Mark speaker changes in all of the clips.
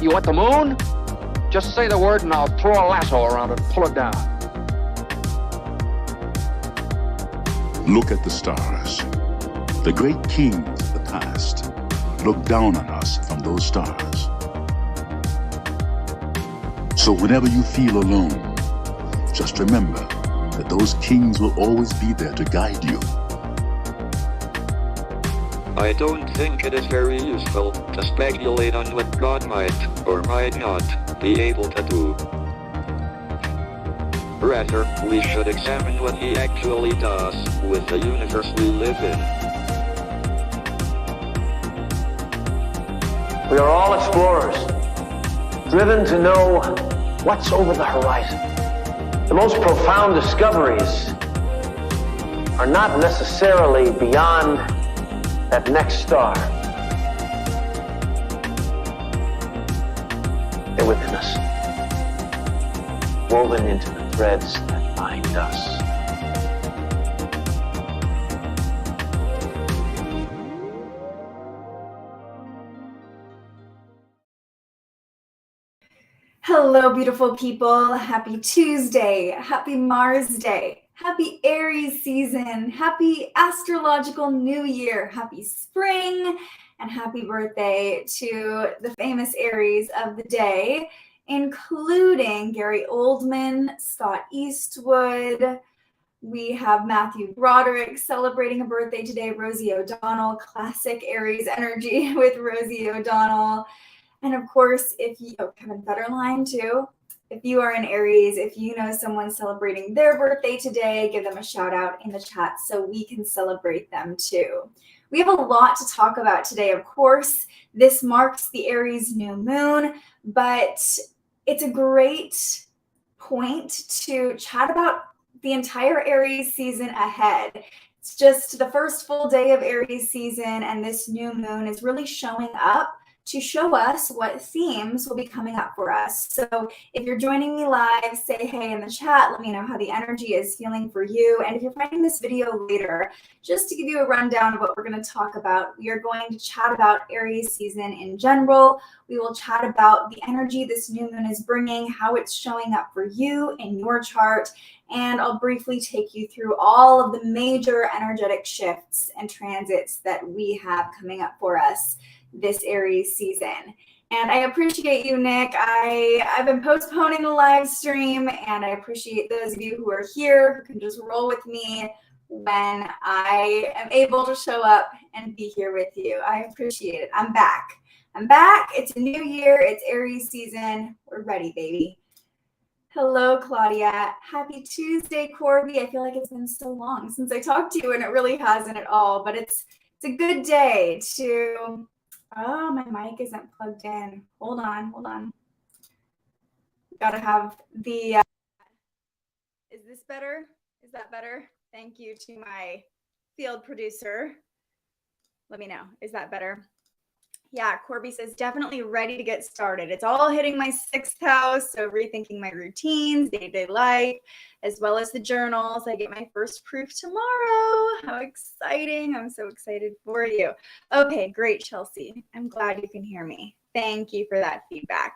Speaker 1: You want the moon? Just say the word and I'll throw a lasso around it and pull it down.
Speaker 2: Look at the stars. The great kings of the past look down on us from those stars. So whenever you feel alone, just remember that those kings will always be there to guide you.
Speaker 3: I don't think it is very useful to speculate on what God might or might not be able to do. Rather, we should examine what he actually does with the universe we live in.
Speaker 4: We are all explorers, driven to know what's over the horizon. The most profound discoveries are not necessarily beyond that next star. They're within us, woven into the threads that bind us.
Speaker 5: Hello, beautiful people. Happy Tuesday. Happy Mars Day. Happy Aries season. Happy astrological new year. Happy spring. And happy birthday to the famous Aries of the day, including Gary Oldman, Scott Eastwood. We have Matthew Broderick celebrating a birthday today. Rosie O'Donnell, classic Aries energy with Rosie O'Donnell. And of course, Kevin Federline too. If you are an Aries, if you know someone celebrating their birthday today, give them a shout out in the chat so we can celebrate them too. We have a lot to talk about today. Of course, this marks the Aries new moon, but it's a great point to chat about the entire Aries season ahead. It's just the first full day of Aries season, and this new moon is really showing up to show us what themes will be coming up for us. So if you're joining me live, say hey in the chat. Let me know how the energy is feeling for you. And if you're finding this video later, just to give you a rundown of what we're going to talk about, we are going to chat about Aries season in general. We will chat about the energy this new moon is bringing, how it's showing up for you in your chart, and I'll briefly take you through all of the major energetic shifts and transits that we have coming up for us this Aries season. And I appreciate you, Nick. I've been postponing the live stream, and I appreciate those of you who are here who can just roll with me when I am able to show up and be here with you. I appreciate it. I'm back. It's a new year. It's Aries season. We're ready, baby. Hello, Claudia. Happy Tuesday, Corby. I feel like it's been so long since I talked to you, and it really hasn't at all, but it's a good day to... Oh, my mic isn't plugged in. Hold on. Gotta have the... Is this better? Is that better? Thank you to my field producer. Let me know. Is that better? Yeah, Corby says, definitely ready to get started. It's all hitting my 6th house, so rethinking my routines, day-to-day life, as well as the journals. I get my first proof tomorrow. How exciting. I'm so excited for you. Okay, great, Chelsea. I'm glad you can hear me. Thank you for that feedback.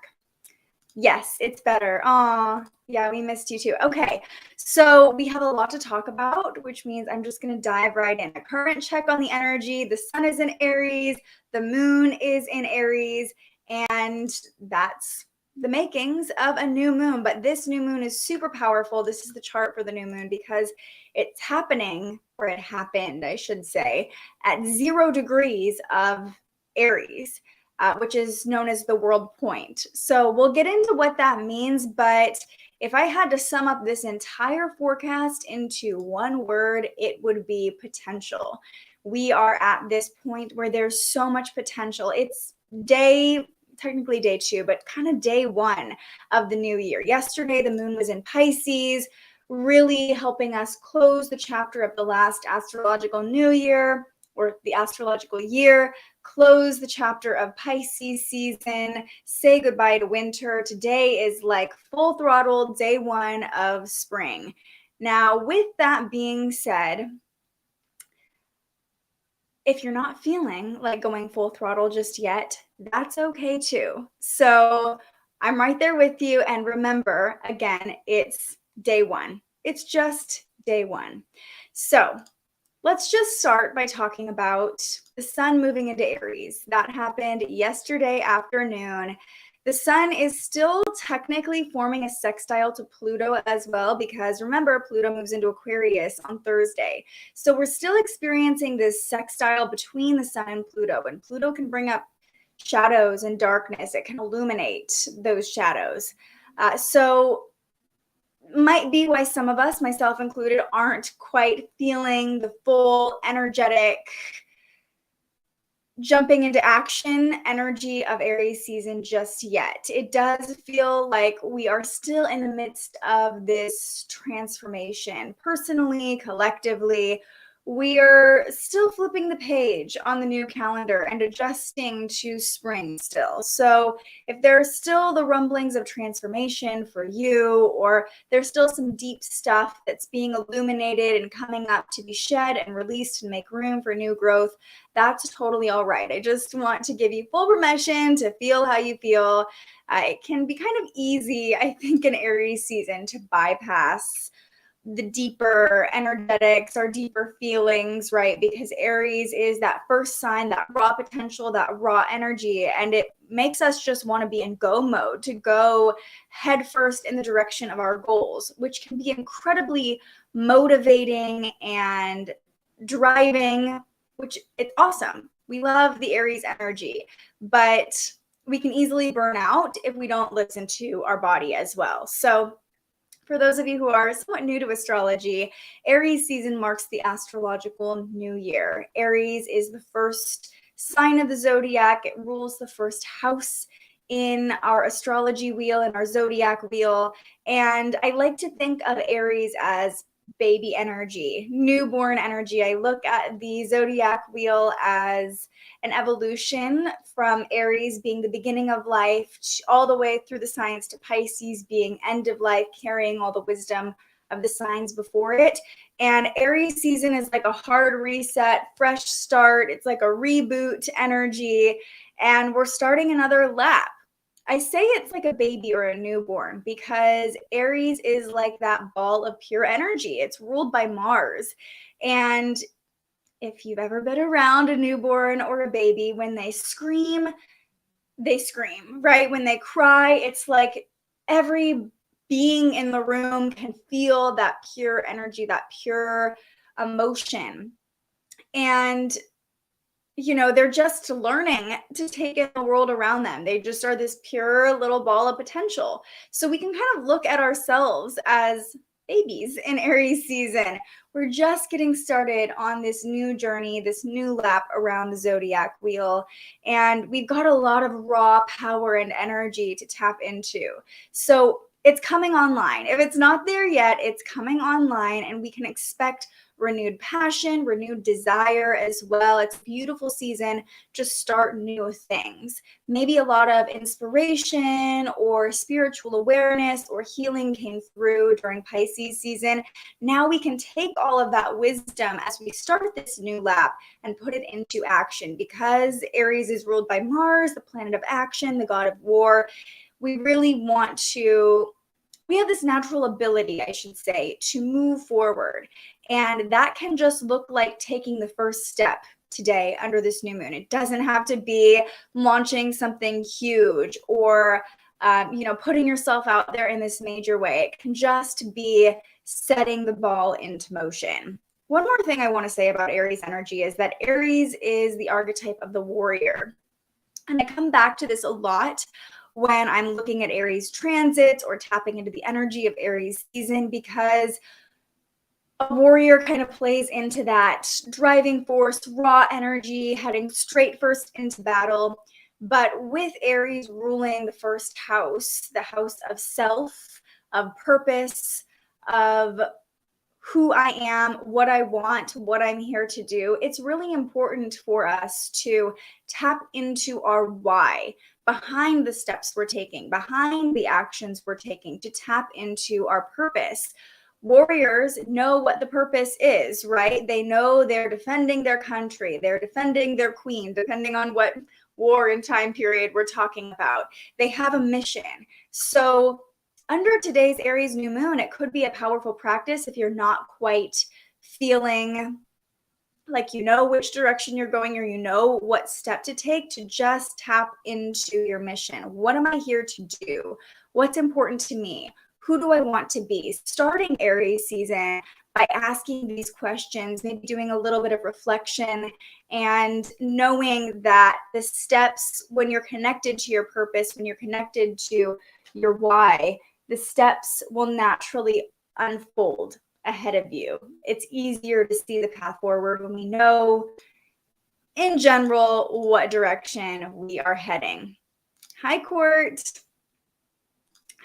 Speaker 5: Yes, it's better. Aw, yeah, we missed you too. Okay, so we have a lot to talk about, which means I'm just going to dive right in. A current check on the energy. The sun is in Aries. The moon is in Aries. And that's the makings of a new moon. But this new moon is super powerful. This is the chart for the new moon because it's happening, or it happened, I should say, at 0 degrees of Aries. Which is known as the world point. So we'll get into what that means, but if I had to sum up this entire forecast into one word, it would be potential. We are at this point where there's so much potential. It's technically day 2, but kind of day 1 of the new year. Yesterday, the moon was in Pisces, really helping us close the chapter of the last astrological new year, or the astrological year, close the chapter of Pisces season, say goodbye to winter. Today is like full throttle, day 1 of spring. Now, with that being said, if you're not feeling like going full throttle just yet, that's okay too. So I'm right there with you. And remember, again, it's day one. It's just day one. So let's just start by talking about the sun moving into Aries. That happened yesterday afternoon. The sun is still technically forming a sextile to Pluto as well, because remember, Pluto moves into Aquarius on Thursday. So we're still experiencing this sextile between the sun and Pluto can bring up shadows and darkness. It can illuminate those shadows. So might be why some of us, myself included, aren't quite feeling the full energetic jumping into action energy of Aries season just yet. It does feel like we are still in the midst of this transformation. Personally, collectively, we are still flipping the page on the new calendar and adjusting to spring still. So if there's still the rumblings of transformation for you, or there's still some deep stuff that's being illuminated and coming up to be shed and released and make room for new growth, that's totally all right. I just want to give you full permission to feel how you feel. It can be kind of easy, I think, in Aries season to bypass the deeper energetics or deeper feelings, right? Because Aries is that first sign, that raw potential, that raw energy, and it makes us just want to be in go mode, to go headfirst in the direction of our goals, which can be incredibly motivating and driving, which it's awesome. We love the Aries energy, but we can easily burn out if we don't listen to our body as well. So for those of you who are somewhat new to astrology, Aries season marks the astrological new year. Aries is the first sign of the zodiac. It rules the first house in our astrology wheel, in our zodiac wheel. And I like to think of Aries as baby energy, newborn energy. I look at the zodiac wheel as an evolution from Aries being the beginning of life all the way through the signs to Pisces being end of life, carrying all the wisdom of the signs before it. And Aries season is like a hard reset, fresh start. It's like a reboot energy. And we're starting another lap. I say it's like a baby or a newborn because Aries is like that ball of pure energy. It's ruled by Mars. And if you've ever been around a newborn or a baby, when they scream, right? When they cry, it's like every being in the room can feel that pure energy, that pure emotion. And they're just learning to take in the world around them. They just are this pure little ball of potential. So we can kind of look at ourselves as babies in Aries season. We're just getting started on this new journey, this new lap around the zodiac wheel. And we've got a lot of raw power and energy to tap into. So it's coming online. If it's not there yet, it's coming online, and we can expect renewed passion, renewed desire as well. It's a beautiful season to start new things. Maybe a lot of inspiration or spiritual awareness or healing came through during Pisces season. Now we can take all of that wisdom as we start this new lap and put it into action. Because Aries is ruled by Mars, the planet of action, the god of war, we have this natural ability, I should say, to move forward. And that can just look like taking the first step today under this new moon. It doesn't have to be launching something huge or, putting yourself out there in this major way. It can just be setting the ball into motion. One more thing I want to say about Aries energy is that Aries is the archetype of the warrior. And I come back to this a lot when I'm looking at Aries transits or tapping into the energy of Aries season, because a warrior kind of plays into that driving force, raw energy, heading straight first into battle. But with Aries ruling the first house, the house of self, of purpose, of who I am, what I want, what I'm here to do, it's really important for us to tap into our why behind the steps we're taking, behind the actions we're taking, to tap into our purpose. warriors know what the purpose is, right? They know they're defending their country, they're defending their queen, depending on what war and time period we're talking about. They have a mission. So under today's Aries new moon, it could be a powerful practice if you're not quite feeling like you know which direction you're going, or you know what step to take, to just tap into your mission. What am I here to do? What's important to me? Who do I want to be? Starting Aries season by asking these questions, maybe doing a little bit of reflection, and knowing that the steps, when you're connected to your purpose, when you're connected to your why, the steps will naturally unfold ahead of you. It's easier to see the path forward when we know in general what direction we are heading. Hi, Court.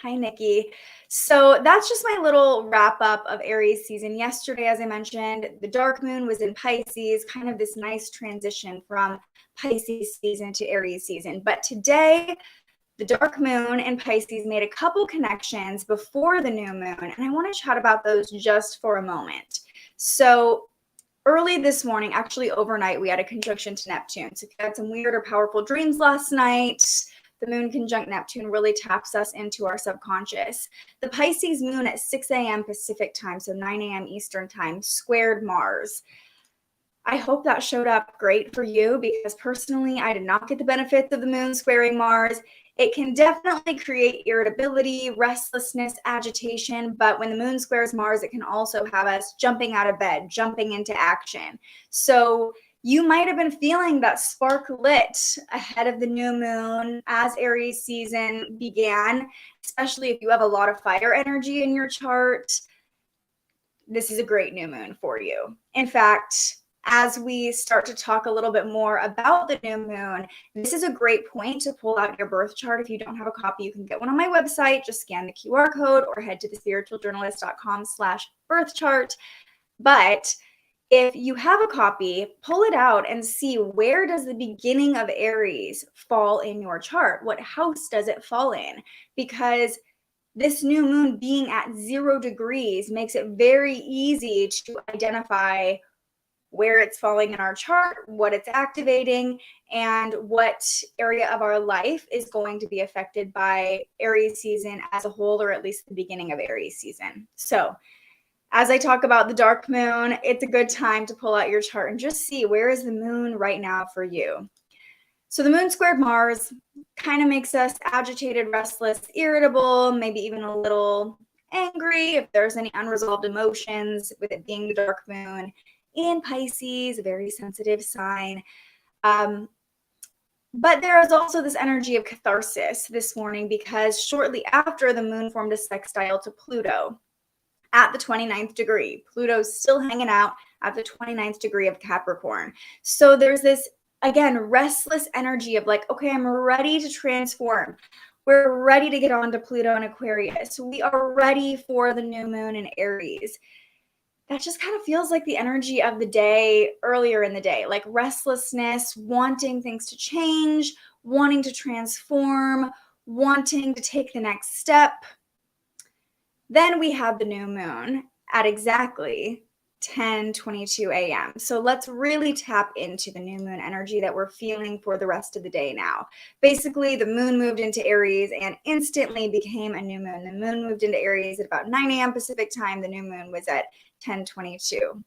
Speaker 5: Hi, Nikki. So that's just my little wrap up of Aries season. Yesterday, as I mentioned, the dark moon was in Pisces, kind of this nice transition from Pisces season to Aries season. But today, the dark moon in Pisces made a couple connections before the new moon, and I want to chat about those just for a moment. So early this morning, actually overnight, we had a conjunction to Neptune. So if you had some weird or powerful dreams last night, the moon conjunct Neptune really taps us into our subconscious. The Pisces moon at 6 a.m. Pacific time, so 9 a.m. Eastern time, squared Mars. I hope that showed up great for you, because personally, I did not get the benefits of the moon squaring Mars. It can definitely create irritability, restlessness, agitation, but when the moon squares Mars, it can also have us jumping out of bed, jumping into action. So you might have been feeling that spark lit ahead of the new moon as Aries season began, especially if you have a lot of fire energy in your chart. This is a great new moon for you. In fact, as we start to talk a little bit more about the new moon, this is a great point to pull out your birth chart. If you don't have a copy, you can get one on my website. Just scan the QR code or head to thespiritualjournalist.com/birth chart. But if you have a copy, pull it out and see, where does the beginning of Aries fall in your chart? What house does it fall in? Because this new moon being at 0 degrees makes it very easy to identify where it's falling in our chart, what it's activating, and what area of our life is going to be affected by Aries season as a whole, or at least the beginning of Aries season. So as I talk about the dark moon, it's a good time to pull out your chart and just see, where is the moon right now for you. So the moon squared Mars kind of makes us agitated, restless, irritable, maybe even a little angry if there's any unresolved emotions, with it being the dark moon in Pisces, a very sensitive sign. But there is also this energy of catharsis this morning, because shortly after, the moon formed a sextile to Pluto at the 29th degree. Pluto's still hanging out at the 29th degree of Capricorn. So there's this, again, restless energy of like, okay, I'm ready to transform. We're ready to get on to Pluto and Aquarius. We are ready for the new moon in Aries. That just kind of feels like the energy of the day earlier in the day, like restlessness, wanting things to change, wanting to transform, wanting to take the next step. Then we have the new moon at exactly 10:22 a.m. So let's really tap into the new moon energy that we're feeling for the rest of the day now. Basically, the moon moved into Aries and instantly became a new moon. The moon moved into Aries at about 9 a.m. Pacific time. The new moon was at 10:22.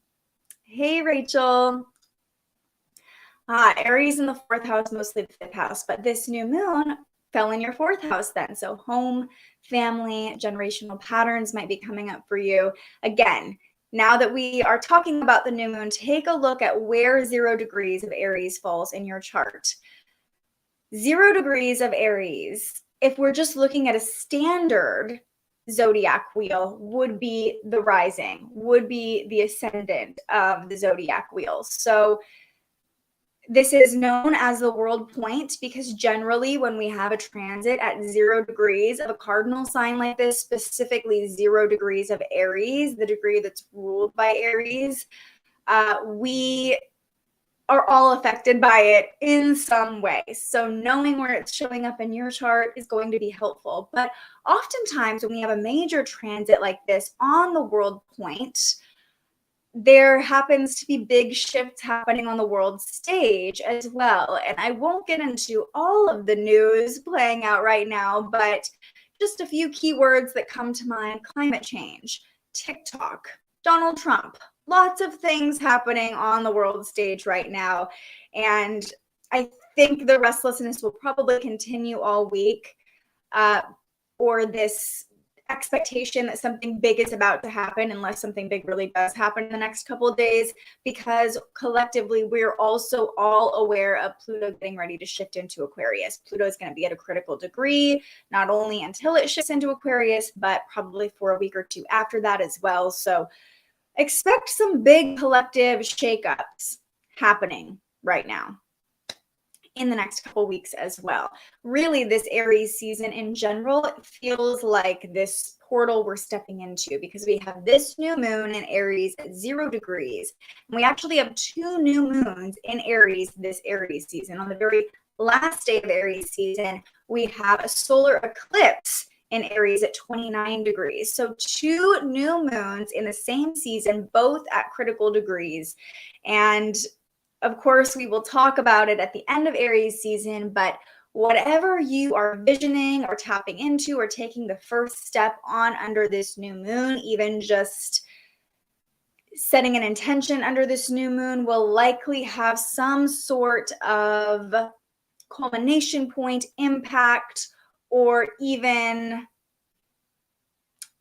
Speaker 5: Hey, Rachel. Aries in the 4th house, mostly the 5th house, but this new moon fell in your 4th house then. So home, family, generational patterns might be coming up for you. Again, now that we are talking about the new moon, take a look at where 0 degrees of Aries falls in your chart. 0 degrees of Aries, if we're just looking at a standard zodiac wheel, would be the rising, would be the ascendant of the zodiac wheel. So this is known as the world point, because generally when we have a transit at 0 degrees of a cardinal sign like this, specifically 0 degrees of Aries, the degree that's ruled by Aries, we are all affected by it in some way. So knowing where it's showing up in your chart is going to be helpful. But oftentimes when we have a major transit like this on the world point, there happens to be big shifts happening on the world stage as well. And I won't get into all of the news playing out right now, but just a few keywords that come to mind: climate change, TikTok, Donald Trump, lots of things happening on the world stage right now. And I think the restlessness will probably continue all week, or this expectation that something big is about to happen, unless something big really does happen in the next couple of days, because collectively we're also all aware of Pluto getting ready to shift into Aquarius. Pluto is going to be at a critical degree, not only until it shifts into Aquarius, but probably for a week or two after that as well. So expect some big collective shakeups happening right now in the next couple weeks as well. Really, this Aries season in general feels like this portal we're stepping into, because we have this new moon in Aries at 0 degrees. And we actually have 2 new moons in Aries this Aries season. On the very last day of Aries season, we have a solar eclipse in Aries at 29 degrees. So 2 new moons in the same season, both at critical degrees. And of course, we will talk about it at the end of Aries season, but whatever you are visioning or tapping into or taking the first step on under this new moon, even just setting an intention under this new moon, will likely have some sort of culmination point, impact, or even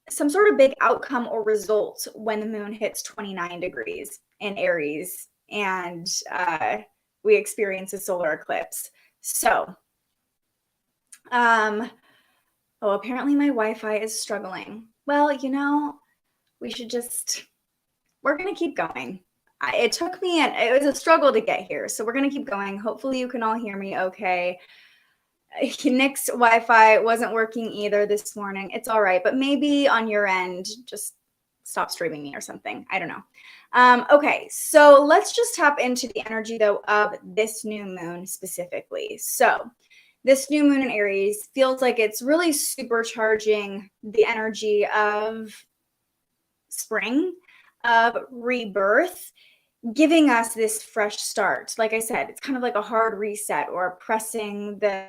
Speaker 5: some sort of big outcome or result when the moon hits 29 degrees in Aries and we experience a solar eclipse. So, apparently my Wi-Fi is struggling. Well, we should we're going to keep going. It took me, it was a struggle to get here. So we're going to keep going. Hopefully you can all hear me okay. Nick's Wi-Fi wasn't working either this morning. It's all right, but maybe on your end, just stop streaming me or something. I don't know. Okay, so let's just tap into the energy, though, of this new moon specifically. So this new moon in Aries feels like it's really supercharging the energy of spring, of rebirth, giving us this fresh start. Like I said, it's kind of like a hard reset or pressing the